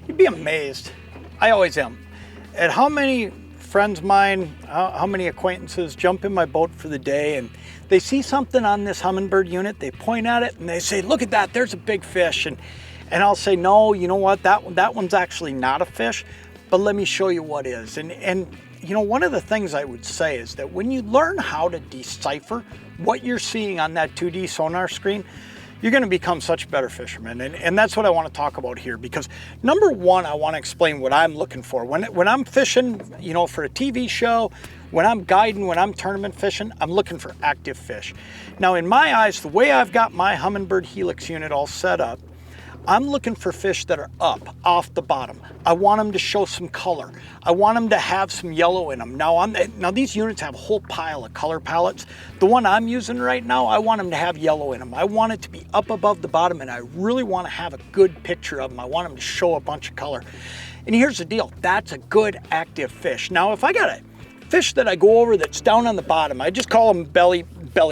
You'd be amazed, I always am, at how many friends of mine, how many acquaintances jump in my boat for the day and they see something on this Humminbird unit, they point at it and they say, look at that, there's a big fish. And I'll say, no, you know what, that one's actually not a fish, but let me show you what is. And you know, one of the things I would say is that when you learn how to decipher what you're seeing on that 2D sonar screen, you're going to become such a better fisherman. And that's what I want to talk about here, because number one, I want to explain what I'm looking for. When I'm fishing, you know, for a TV show, when I'm guiding, when I'm tournament fishing, I'm looking for active fish. Now, in my eyes, the way I've got my Humminbird Helix unit all set up, I'm looking for fish that are up off the bottom. I want them to show some color. I want them to have some yellow in them. Now these units have a whole pile of color palettes. The one I'm using right now, I want them to have yellow in them. I want it to be up above the bottom, and I really want to have a good picture of them. I want them to show a bunch of color. And here's the deal, that's a good active fish. Now, if I got a fish that I go over that's down on the bottom, I just call them belly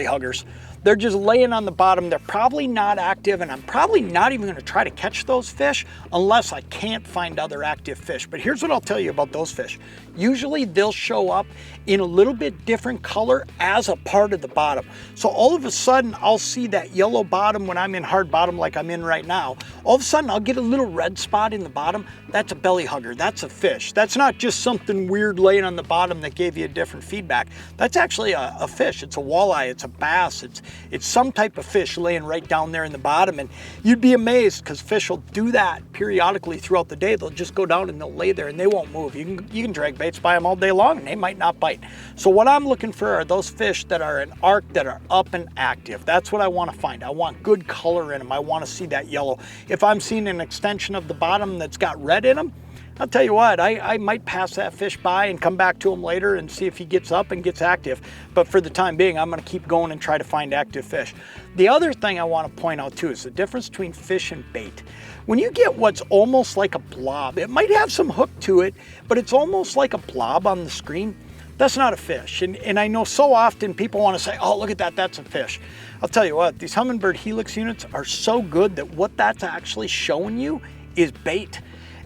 huggers. They're just laying on the bottom. They're probably not active, and I'm probably not even going to try to catch those fish unless I can't find other active fish. But here's what I'll tell you about those fish. Usually they'll show up in a little bit different color as a part of the bottom. So all of a sudden I'll see that yellow bottom when I'm in hard bottom like I'm in right now. All of a sudden I'll get a little red spot in the bottom. That's a belly hugger. That's a fish. That's not just something weird laying on the bottom that gave you a different feedback. That's actually a fish. It's a walleye. It's a bass. It's some type of fish laying right down there in the bottom. And you'd be amazed, because fish will do that periodically throughout the day. They'll just go down and they'll lay there and they won't move. You can drag baits by them all day long and they might not bite. So what I'm looking for are those fish that are an arc, that are up and active. That's what I want to find. I want good color in them. I want to see that yellow. If I'm seeing an extension of the bottom that's got red in them, I'll tell you what, I might pass that fish by and come back to him later and see if he gets up and gets active. But for the time being, I'm going to keep going and try to find active fish. The other thing I want to point out too is the difference between fish and bait. When you get what's almost like a blob, it might have some hook to it, but it's almost like a blob on the screen. That's not a fish. And I know so often people want to say, oh, look at that, that's a fish. I'll tell you what, these Humminbird Helix units are so good that what that's actually showing you is bait.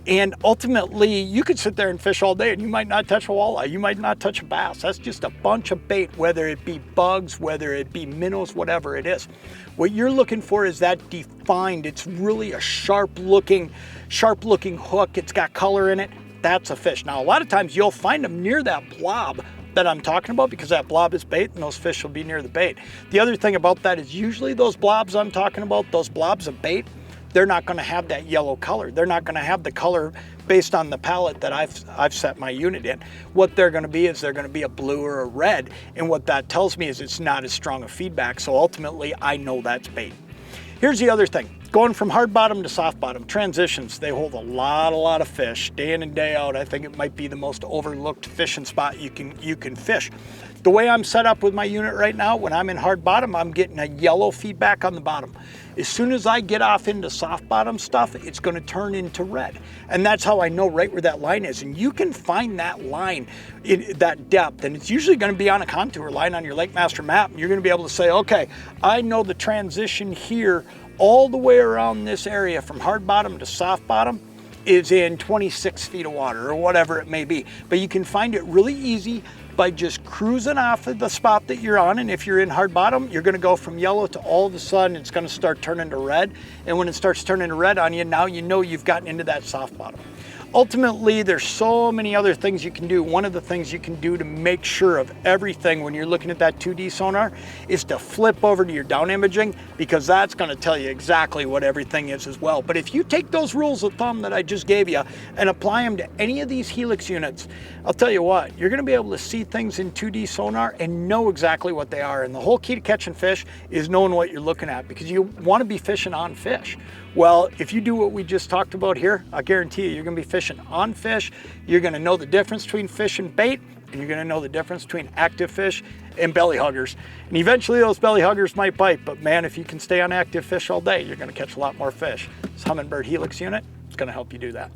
And ultimately, you could sit there and fish all day and you might not touch a walleye, you might not touch a bass. That's just a bunch of bait, whether it be bugs, whether it be minnows, whatever it is. What you're looking for is that defined, it's really a sharp looking hook, it's got color in it. That's a fish. Now, a lot of times you'll find them near that blob that I'm talking about, because that blob is bait and those fish will be near the bait. The other thing about that is usually those blobs I'm talking about, those blobs of bait, they're not going to have that yellow color. They're not going to have the color based on the palette that I've set my unit in. What they're going to be is they're going to be a blue or a red, and what that tells me is it's not as strong a feedback, so ultimately I know that's bait. Here's the other thing. Going from hard bottom to soft bottom, transitions, they hold a lot of fish. Day in and day out, I think it might be the most overlooked fishing spot you can fish. The way I'm set up with my unit right now, when I'm in hard bottom, I'm getting a yellow feedback on the bottom. As soon as I get off into soft bottom stuff, it's going to turn into red. And that's how I know right where that line is. And you can find that line, in that depth, and it's usually going to be on a contour line on your Lake Master map. And you're going to be able to say, okay, I know the transition here all the way around this area from hard bottom to soft bottom is in 26 feet of water or whatever it may be. But you can find it really easy by just cruising off of the spot that you're on. And if you're in hard bottom, you're going to go from yellow to all of a sudden it's going to start turning to red. And when it starts turning to red on you, now you know you've gotten into that soft bottom. Ultimately, there's so many other things you can do. One of the things you can do to make sure of everything when you're looking at that 2D sonar is to flip over to your down imaging, because that's going to tell you exactly what everything is as well. But if you take those rules of thumb that I just gave you and apply them to any of these Helix units, I'll tell you what, you're going to be able to see things in 2D sonar and know exactly what they are. And the whole key to catching fish is knowing what you're looking at, because you want to be fishing on fish. Well, if you do what we just talked about here, I guarantee you're going to be fishing on fish. You're going to know the difference between fish and bait, and you're going to know the difference between active fish and belly huggers. And eventually those belly huggers might bite, but man, if you can stay on active fish all day, you're going to catch a lot more fish. This Humminbird Helix unit is going to help you do that.